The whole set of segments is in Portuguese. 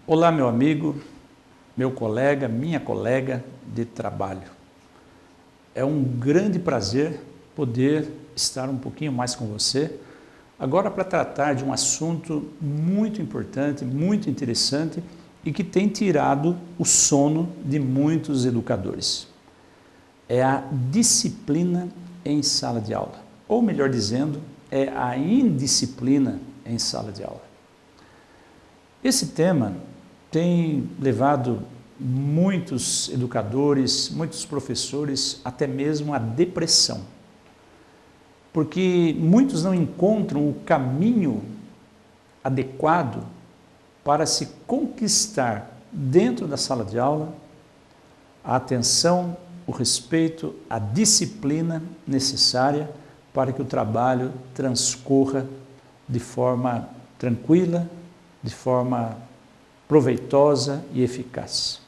Olá, meu amigo, meu colega, minha colega de trabalho. É um grande prazer poder estar um pouquinho mais com você, agora para tratar de um assunto muito importante, muito interessante e que tem tirado o sono de muitos educadores. É a disciplina em sala de aula, ou melhor dizendo, é a indisciplina em sala de aula. Esse tema tem levado muitos educadores, muitos professores, até mesmo à depressão. Porque muitos não encontram o caminho adequado para se conquistar dentro da sala de aula a atenção, o respeito, a disciplina necessária para que o trabalho transcorra de forma tranquila, de forma proveitosa e eficaz.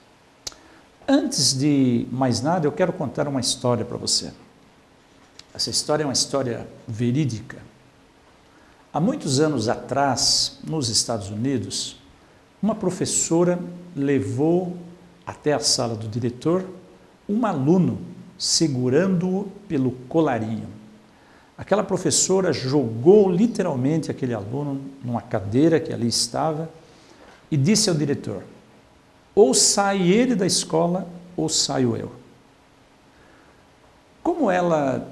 Antes de mais nada, eu quero contar uma história para você. Essa história é uma história verídica. Há muitos anos atrás, nos Estados Unidos, uma professora levou até a sala do diretor um aluno segurando-o pelo colarinho. Aquela professora jogou literalmente aquele aluno numa cadeira que ali estava e disse ao diretor: ou sai ele da escola ou saio eu. Como ela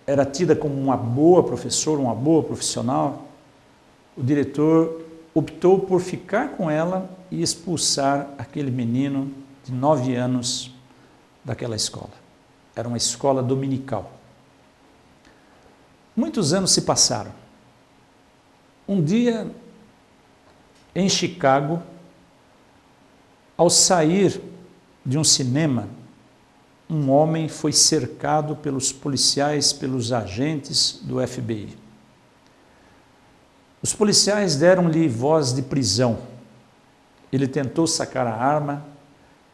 era tida como uma boa professora, uma boa profissional, o diretor optou por ficar com ela e expulsar aquele menino de 9 anos daquela escola. Era uma escola dominical. Muitos anos se passaram. Um dia, em Chicago, ao sair de um cinema, um homem foi cercado pelos policiais, pelos agentes do FBI. Os policiais deram-lhe voz de prisão. Ele tentou sacar a arma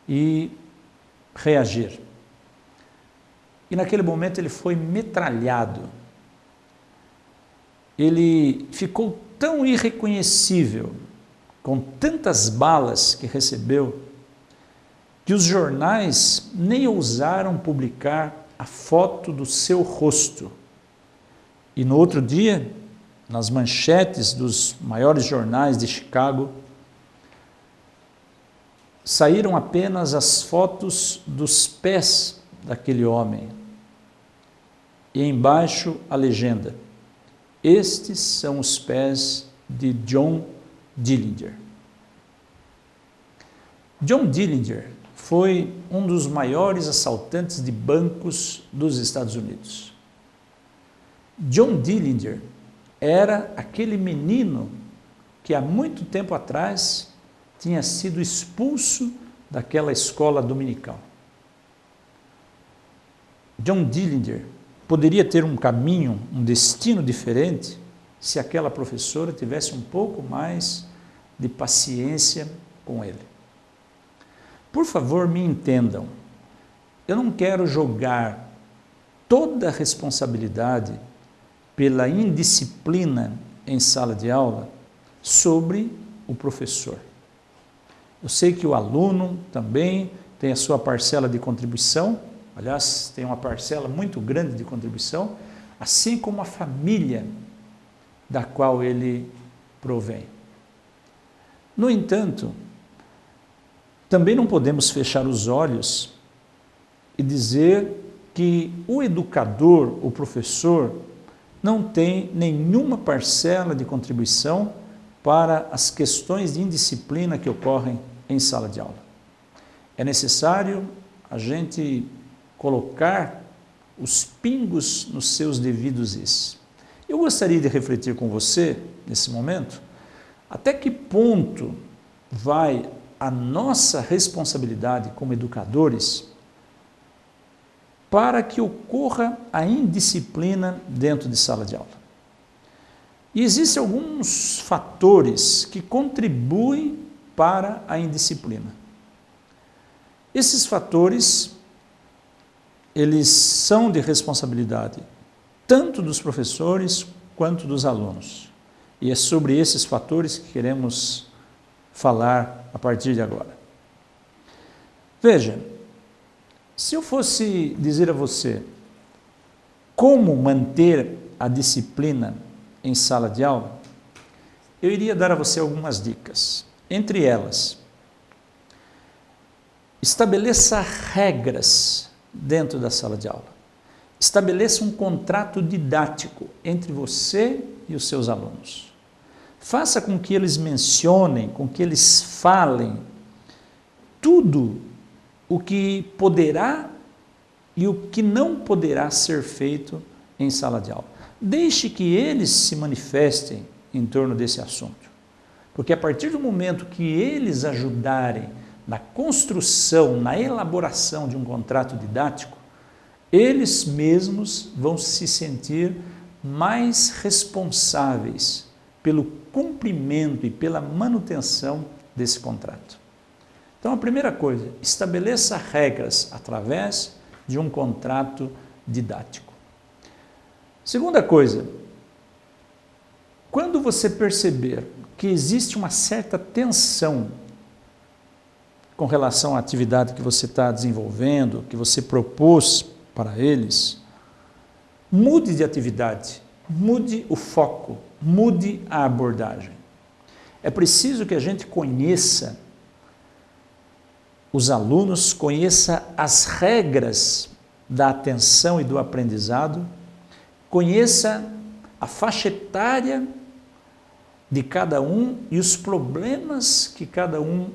e reagir. E naquele momento ele foi metralhado. Ele ficou tão irreconhecível, com tantas balas que recebeu, que os jornais nem ousaram publicar a foto do seu rosto. E no outro dia, nas manchetes dos maiores jornais de Chicago, saíram apenas as fotos dos pés daquele homem. E embaixo a legenda: estes são os pés de John Dillinger. John Dillinger foi um dos maiores assaltantes de bancos dos Estados Unidos. John Dillinger era aquele menino que há muito tempo atrás tinha sido expulso daquela escola dominical. John Dillinger poderia ter um caminho, um destino diferente se aquela professora tivesse um pouco mais de paciência com ele. Por favor, me entendam. Eu não quero jogar toda a responsabilidade pela indisciplina em sala de aula sobre o professor. Eu sei que o aluno também tem a sua parcela de contribuição, aliás, tem uma parcela muito grande de contribuição, assim como a família da qual ele provém. No entanto, também não podemos fechar os olhos e dizer que o educador, o professor, não tem nenhuma parcela de contribuição para as questões de indisciplina que ocorrem em sala de aula. É necessário a gente colocar os pingos nos seus devidos is. Eu gostaria de refletir com você, nesse momento, até que ponto vai a nossa responsabilidade como educadores para que ocorra a indisciplina dentro de sala de aula. E existem alguns fatores que contribuem para a indisciplina. Esses fatores, eles são de responsabilidade tanto dos professores quanto dos alunos. E é sobre esses fatores que queremos falar a partir de agora. Veja, se eu fosse dizer a você como manter a disciplina em sala de aula, eu iria dar a você algumas dicas. Entre elas, estabeleça regras dentro da sala de aula. Estabeleça um contrato didático entre você e os seus alunos. Faça com que eles mencionem, com que eles falem tudo o que poderá e o que não poderá ser feito em sala de aula. Deixe que eles se manifestem em torno desse assunto. Porque a partir do momento que eles ajudarem na construção, na elaboração de um contrato didático, eles mesmos vão se sentir mais responsáveis pelo cumprimento e pela manutenção desse contrato. Então, a primeira coisa, estabeleça regras através de um contrato didático. Segunda coisa, quando você perceber que existe uma certa tensão com relação à atividade que você está desenvolvendo, que você propôs para eles, mude de atividade, mude o foco, mude a abordagem. É preciso que a gente conheça os alunos, conheça as regras da atenção e do aprendizado, conheça a faixa etária de cada um e os problemas que cada um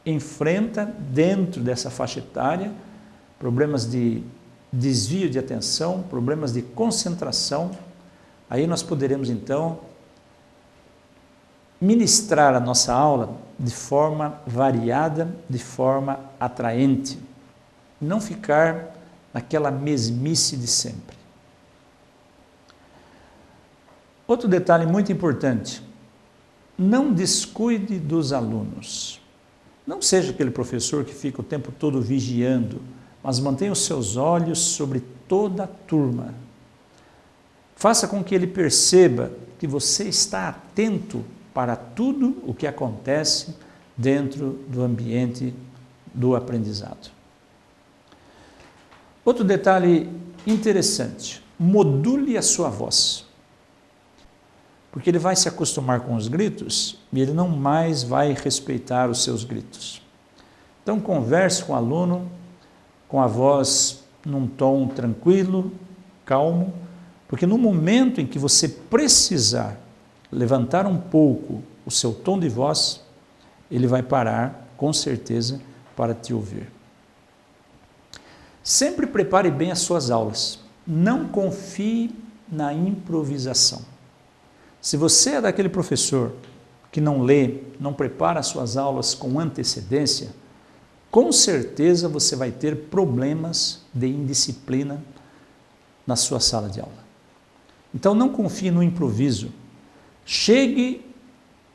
enfrenta dentro dessa faixa etária, problemas de desvio de atenção, problemas de concentração. Aí nós poderemos então ministrar a nossa aula de forma variada, de forma atraente, não ficar naquela mesmice de sempre. Outro detalhe muito importante, não descuide dos alunos. Não seja aquele professor que fica o tempo todo vigiando, mas mantenha os seus olhos sobre toda a turma. Faça com que ele perceba que você está atento para tudo o que acontece dentro do ambiente do aprendizado. Outro detalhe interessante, module a sua voz. Porque ele vai se acostumar com os gritos e ele não mais vai respeitar os seus gritos. Então converse com o aluno com a voz num tom tranquilo, calmo, porque no momento em que você precisar levantar um pouco o seu tom de voz, ele vai parar, com certeza, para te ouvir. Sempre prepare bem as suas aulas. Não confie na improvisação. Se você é daquele professor que não lê, não prepara as suas aulas com antecedência, com certeza você vai ter problemas de indisciplina na sua sala de aula. Então não confie no improviso. Chegue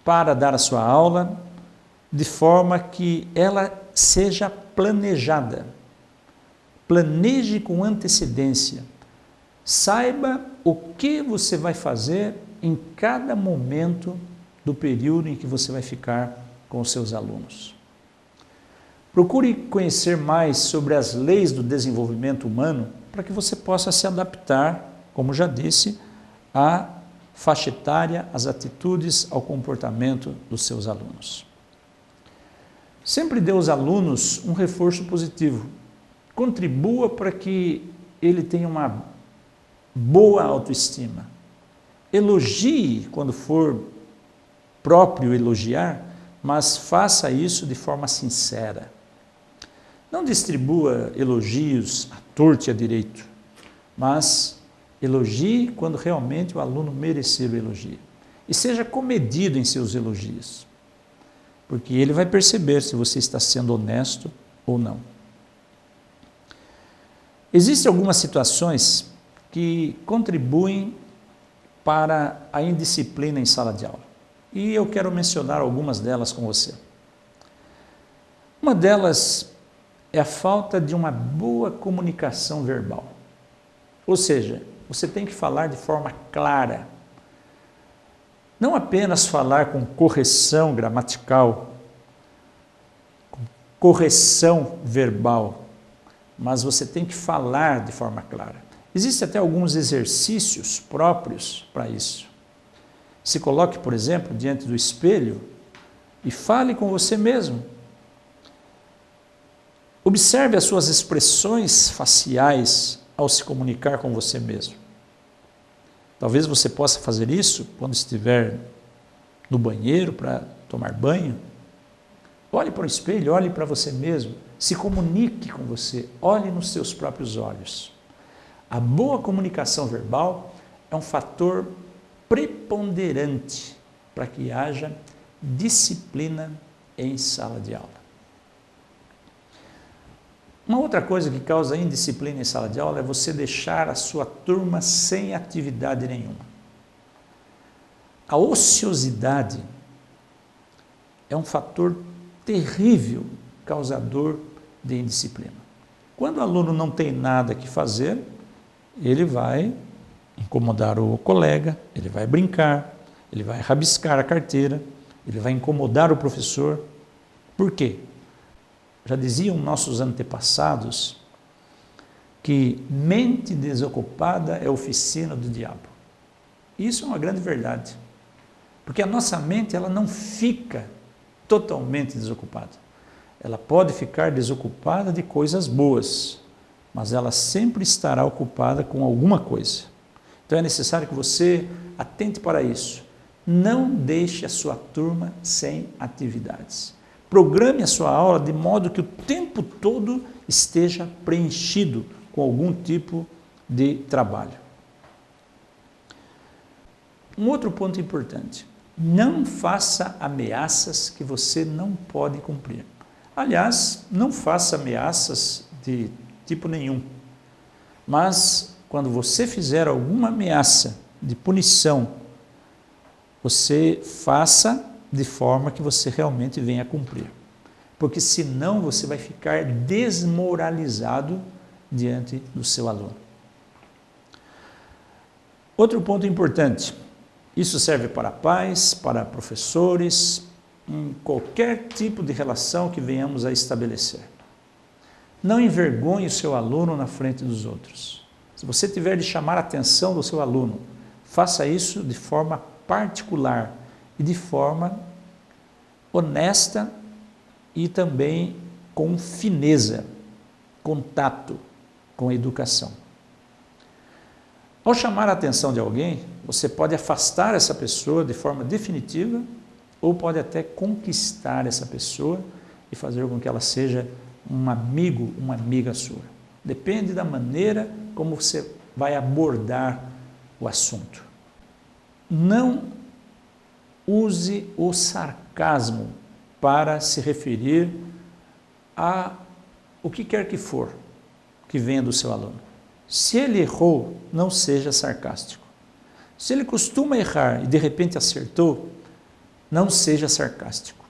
para dar a sua aula de forma que ela seja planejada. Planeje com antecedência. Saiba o que você vai fazer em cada momento do período em que você vai ficar com os seus alunos. Procure conhecer mais sobre as leis do desenvolvimento humano para que você possa se adaptar, como já disse, à faixa etária, às atitudes, ao comportamento dos seus alunos. Sempre dê aos alunos um reforço positivo. Contribua para que ele tenha uma boa autoestima. Elogie quando for próprio elogiar, mas faça isso de forma sincera. Não distribua elogios à torto e à direito, mas elogie quando realmente o aluno merecer o elogio. E seja comedido em seus elogios, porque ele vai perceber se você está sendo honesto ou não. Existem algumas situações que contribuem para a indisciplina em sala de aula. E eu quero mencionar algumas delas com você. Uma delas é a falta de uma boa comunicação verbal. Ou seja, você tem que falar de forma clara. Não apenas falar com correção gramatical, correção verbal, mas você tem que falar de forma clara. Existem até alguns exercícios próprios para isso. Se coloque, por exemplo, diante do espelho e fale com você mesmo. Observe as suas expressões faciais ao se comunicar com você mesmo. Talvez você possa fazer isso quando estiver no banheiro para tomar banho. Olhe para o espelho, olhe para você mesmo, se comunique com você, olhe nos seus próprios olhos. A boa comunicação verbal é um fator preponderante para que haja disciplina em sala de aula. Uma outra coisa que causa indisciplina em sala de aula é você deixar a sua turma sem atividade nenhuma. A ociosidade é um fator terrível causador de indisciplina. Quando o aluno não tem nada que fazer, ele vai incomodar o colega, ele vai brincar, ele vai rabiscar a carteira, ele vai incomodar o professor. Por quê? Já diziam nossos antepassados que mente desocupada é oficina do diabo. Isso é uma grande verdade, porque a nossa mente ela não fica totalmente desocupada. Ela pode ficar desocupada de coisas boas, mas ela sempre estará ocupada com alguma coisa. Então é necessário que você atente para isso. Não deixe a sua turma sem atividades. Programe a sua aula de modo que o tempo todo esteja preenchido com algum tipo de trabalho. Um outro ponto importante: não faça ameaças que você não pode cumprir. Aliás, não faça ameaças de tipo nenhum. Mas, quando você fizer alguma ameaça de punição, você faça de forma que você realmente venha cumprir. Porque senão você vai ficar desmoralizado diante do seu aluno. Outro ponto importante: isso serve para pais, para professores, em qualquer tipo de relação que venhamos a estabelecer. Não envergonhe o seu aluno na frente dos outros. Se você tiver de chamar a atenção do seu aluno, faça isso de forma particular e de forma honesta e também com fineza, com tato, com educação. Ao chamar a atenção de alguém, você pode afastar essa pessoa de forma definitiva ou pode até conquistar essa pessoa e fazer com que ela seja um amigo, uma amiga sua. Depende da maneira como você vai abordar o assunto. Não use o sarcasmo para se referir a o que quer que for que venha do seu aluno. Se ele errou, não seja sarcástico. Se ele costuma errar e de repente acertou, não seja sarcástico,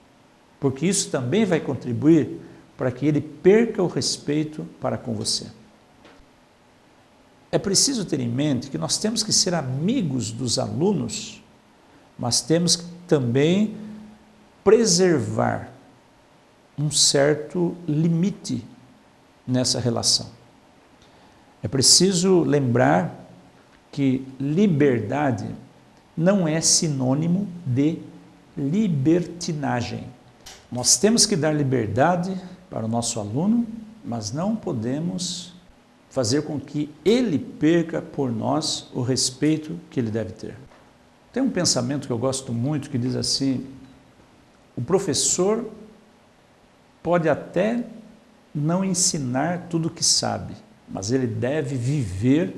porque isso também vai contribuir para que ele perca o respeito para com você. É preciso ter em mente que nós temos que ser amigos dos alunos, mas temos que também preservar um certo limite nessa relação. É preciso lembrar que liberdade não é sinônimo de libertinagem. Nós temos que dar liberdade para o nosso aluno, mas não podemos fazer com que ele perca por nós o respeito que ele deve ter. Tem um pensamento que eu gosto muito que diz assim: o professor pode até não ensinar tudo o que sabe, mas ele deve viver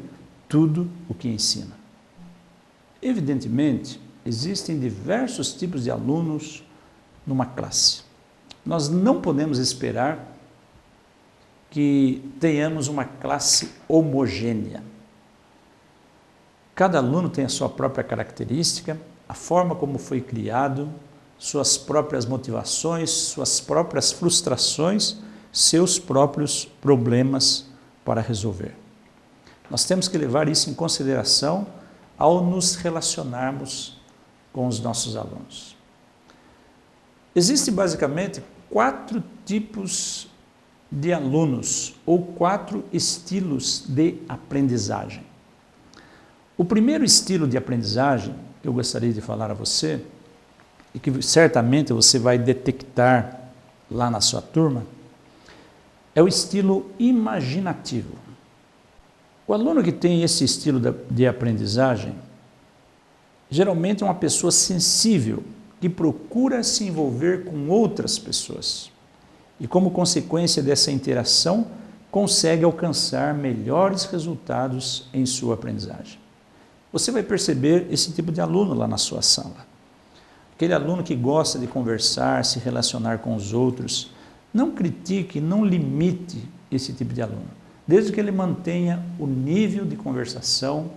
tudo o que ensina. Evidentemente, existem diversos tipos de alunos numa classe. Nós não podemos esperar que tenhamos uma classe homogênea. Cada aluno tem a sua própria característica, a forma como foi criado, suas próprias motivações, suas próprias frustrações, seus próprios problemas para resolver. Nós temos que levar isso em consideração ao nos relacionarmos com os nossos alunos. Existem basicamente 4 tipos de alunos ou 4 estilos de aprendizagem. O primeiro estilo de aprendizagem que eu gostaria de falar a você, e que certamente você vai detectar lá na sua turma, é o estilo imaginativo. O aluno que tem esse estilo de aprendizagem, geralmente é uma pessoa sensível, que procura se envolver com outras pessoas. E como consequência dessa interação, consegue alcançar melhores resultados em sua aprendizagem. Você vai perceber esse tipo de aluno lá na sua sala. Aquele aluno que gosta de conversar, se relacionar com os outros. Não critique, não limite esse tipo de aluno. Desde que ele mantenha o nível de conversação,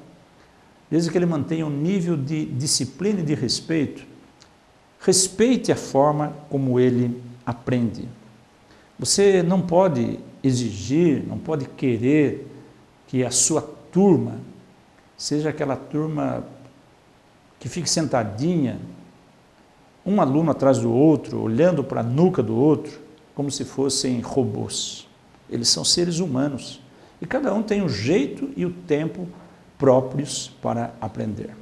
desde que ele mantenha o nível de disciplina e de respeito, respeite a forma como ele aprende. Você não pode exigir, não pode querer que a sua turma seja aquela turma que fique sentadinha, um aluno atrás do outro, olhando para a nuca do outro, como se fossem robôs. Eles são seres humanos e cada um tem o jeito e o tempo próprios para aprender.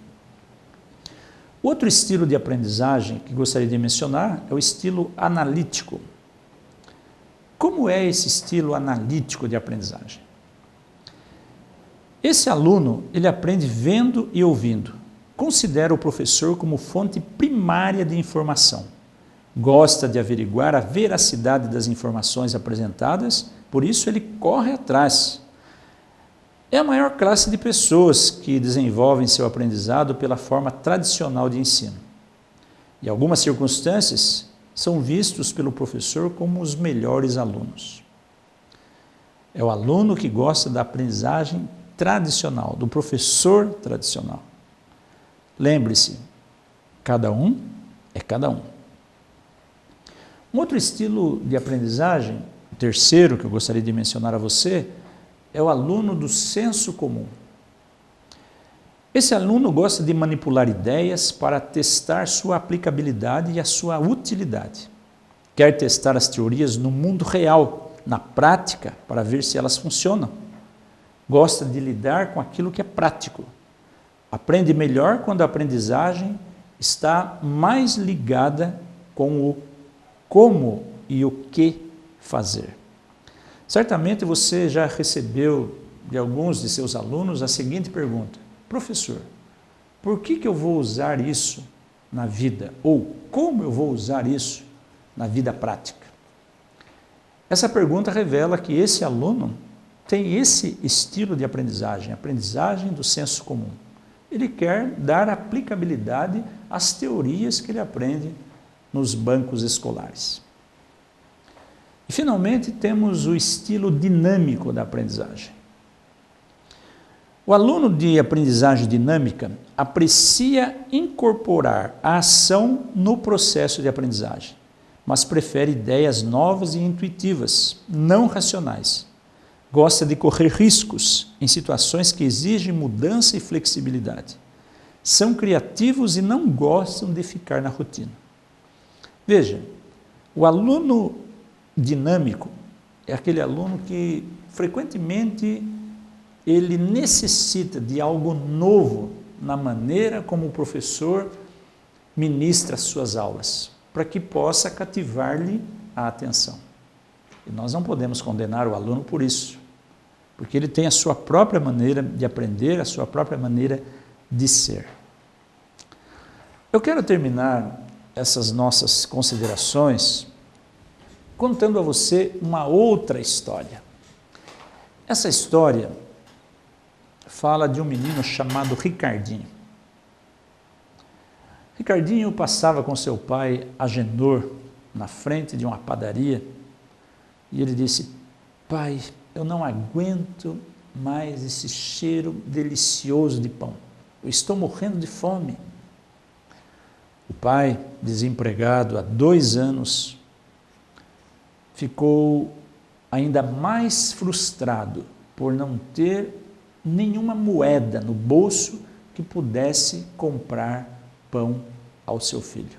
Outro estilo de aprendizagem que gostaria de mencionar é o estilo analítico. Como é esse estilo analítico de aprendizagem? Esse aluno, ele aprende vendo e ouvindo. Considera o professor como fonte primária de informação. Gosta de averiguar a veracidade das informações apresentadas, por isso ele corre atrás. É a maior classe de pessoas que desenvolvem seu aprendizado pela forma tradicional de ensino. Em algumas circunstâncias, são vistos pelo professor como os melhores alunos. É o aluno que gosta da aprendizagem tradicional, do professor tradicional. Lembre-se, cada um é cada um. Um outro estilo de aprendizagem, o terceiro que eu gostaria de mencionar a você, é o aluno do senso comum. Esse aluno gosta de manipular ideias para testar sua aplicabilidade e a sua utilidade. Quer testar as teorias no mundo real, na prática, para ver se elas funcionam. Gosta de lidar com aquilo que é prático. Aprende melhor quando a aprendizagem está mais ligada com o como e o que fazer. Certamente você já recebeu de alguns de seus alunos a seguinte pergunta: professor, por que eu vou usar isso na vida? Ou como eu vou usar isso na vida prática? Essa pergunta revela que esse aluno tem esse estilo de aprendizagem, aprendizagem do senso comum. Ele quer dar aplicabilidade às teorias que ele aprende nos bancos escolares. E, finalmente, temos o estilo dinâmico da aprendizagem. O aluno de aprendizagem dinâmica aprecia incorporar a ação no processo de aprendizagem, mas prefere ideias novas e intuitivas, não racionais. Gosta de correr riscos em situações que exigem mudança e flexibilidade. São criativos e não gostam de ficar na rotina. Veja, o aluno dinâmico é aquele aluno que frequentemente ele necessita de algo novo na maneira como o professor ministra as suas aulas, para que possa cativar-lhe a atenção. E nós não podemos condenar o aluno por isso, porque ele tem a sua própria maneira de aprender, a sua própria maneira de ser. Eu quero terminar essas nossas considerações contando a você uma outra história. Essa história fala de um menino chamado Ricardinho. Ricardinho passava com seu pai, Agenor, na frente de uma padaria, e ele disse: pai, eu não aguento mais esse cheiro delicioso de pão. Eu estou morrendo de fome. O pai, desempregado há 2 anos, ficou ainda mais frustrado por não ter nenhuma moeda no bolso que pudesse comprar pão ao seu filho.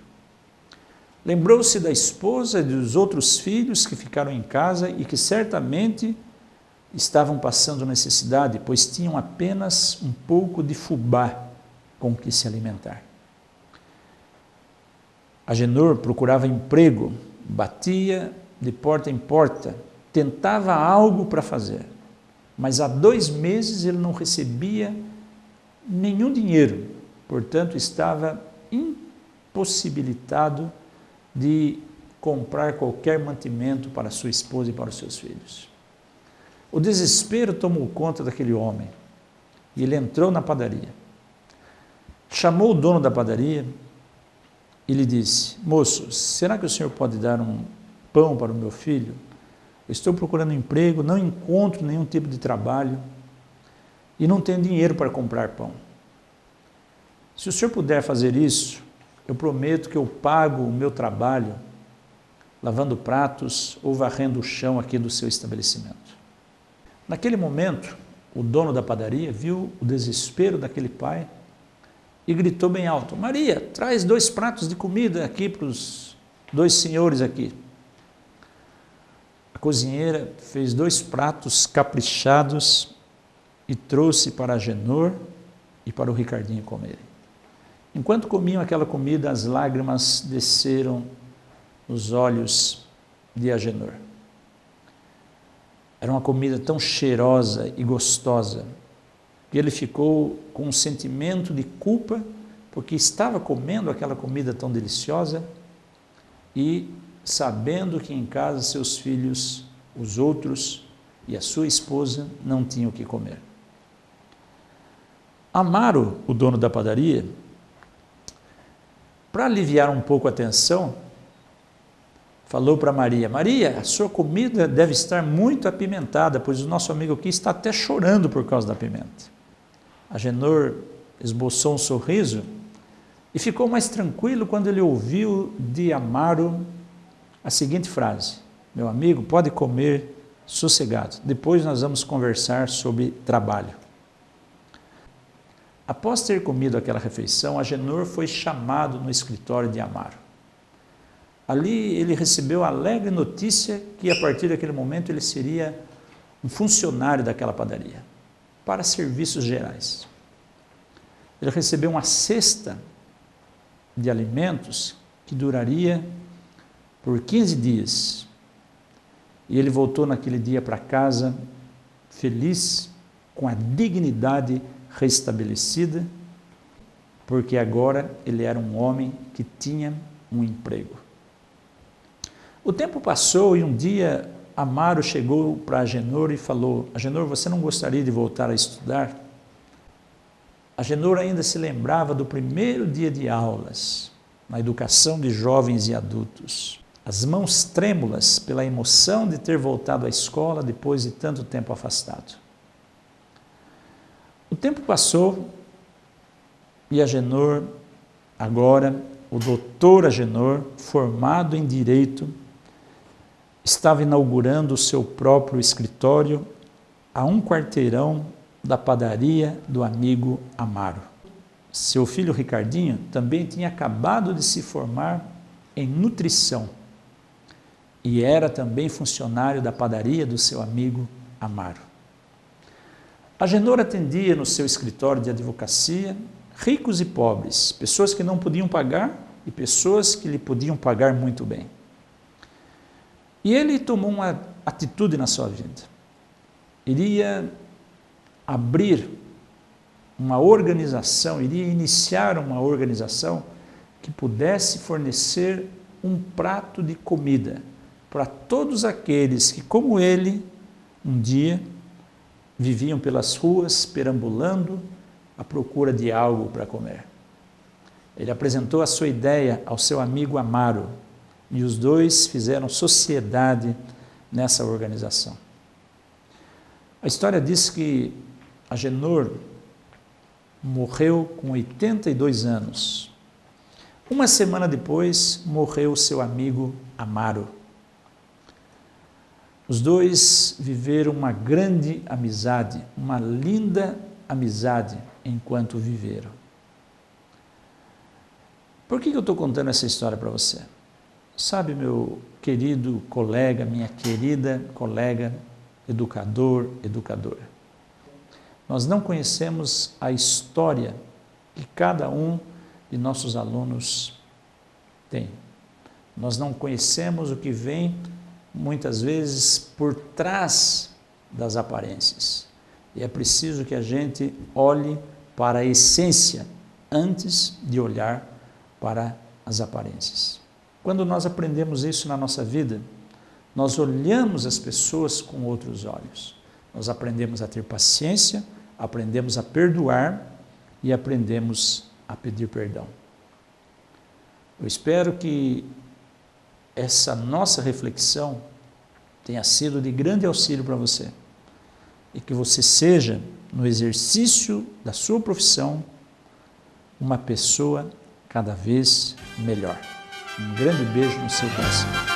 Lembrou-se da esposa e dos outros filhos que ficaram em casa e que certamente estavam passando necessidade, pois tinham apenas um pouco de fubá com que se alimentar. Agenor procurava emprego, batia de porta em porta, tentava algo para fazer, mas há 2 meses ele não recebia nenhum dinheiro, portanto estava impossibilitado de comprar qualquer mantimento para sua esposa e para os seus filhos. O desespero tomou conta daquele homem e ele entrou na padaria. Chamou o dono da padaria e lhe disse: moço, será que o senhor pode dar um pão para o meu filho? Eu estou procurando emprego, não encontro nenhum tipo de trabalho e não tenho dinheiro para comprar pão. Se o senhor puder fazer isso, eu prometo que eu pago o meu trabalho lavando pratos ou varrendo o chão aqui do seu estabelecimento. Naquele momento, o dono da padaria viu o desespero daquele pai e gritou bem alto: Maria, traz 2 pratos de comida aqui para os 2 senhores aqui. A cozinheira fez 2 pratos caprichados e trouxe para Agenor e para o Ricardinho comerem. Enquanto comiam aquela comida, as lágrimas desceram nos olhos de Agenor. Era uma comida tão cheirosa e gostosa que ele ficou com um sentimento de culpa porque estava comendo aquela comida tão deliciosa e sabendo que em casa seus filhos, os outros e a sua esposa não tinham o que comer. Amaro, o dono da padaria, para aliviar um pouco a tensão, falou para Maria: Maria, a sua comida deve estar muito apimentada, pois o nosso amigo aqui está até chorando por causa da pimenta. Agenor esboçou um sorriso e ficou mais tranquilo quando ele ouviu de Amaro a seguinte frase: meu amigo, pode comer sossegado, depois nós vamos conversar sobre trabalho. Após ter comido aquela refeição, Agenor foi chamado no escritório de Amaro. Ali ele recebeu a alegre notícia que a partir daquele momento ele seria um funcionário daquela padaria, para serviços gerais. Ele recebeu uma cesta de alimentos que duraria por 15 dias. E ele voltou naquele dia para casa feliz, com a dignidade restabelecida, porque agora ele era um homem que tinha um emprego. O tempo passou e um dia Amaro chegou para Agenor e falou: Agenor, você não gostaria de voltar a estudar? Agenor ainda se lembrava do primeiro dia de aulas, na educação de jovens e adultos. As mãos trêmulas pela emoção de ter voltado à escola depois de tanto tempo afastado. O tempo passou e Agenor, agora o doutor Agenor, formado em Direito, estava inaugurando o seu próprio escritório a um quarteirão da padaria do amigo Amaro. Seu filho Ricardinho também tinha acabado de se formar em nutrição e era também funcionário da padaria do seu amigo Amaro. Agenor atendia no seu escritório de advocacia ricos e pobres, pessoas que não podiam pagar e pessoas que lhe podiam pagar muito bem. E ele tomou uma atitude na sua vida. Iria abrir uma organização, iria iniciar uma organização que pudesse fornecer um prato de comida para todos aqueles que, como ele, um dia viviam pelas ruas, perambulando à procura de algo para comer. Ele apresentou a sua ideia ao seu amigo Amaro e os dois fizeram sociedade nessa organização. A história diz que Agenor morreu com 82 anos. Uma semana depois, morreu seu amigo Amaro. Os dois viveram uma grande amizade, uma linda amizade enquanto viveram. Por que eu estou contando essa história para você? Sabe, meu querido colega, minha querida colega, educador, educadora, nós não conhecemos a história que cada um de nossos alunos tem. Nós não conhecemos o que vem, muitas vezes, por trás das aparências. E é preciso que a gente olhe para a essência antes de olhar para as aparências. Quando nós aprendemos isso na nossa vida, nós olhamos as pessoas com outros olhos. Nós aprendemos a ter paciência, aprendemos a perdoar e aprendemos a pedir perdão. Eu espero que essa nossa reflexão tenha sido de grande auxílio para você e que você seja, no exercício da sua profissão, uma pessoa cada vez melhor. Um grande beijo no seu coração.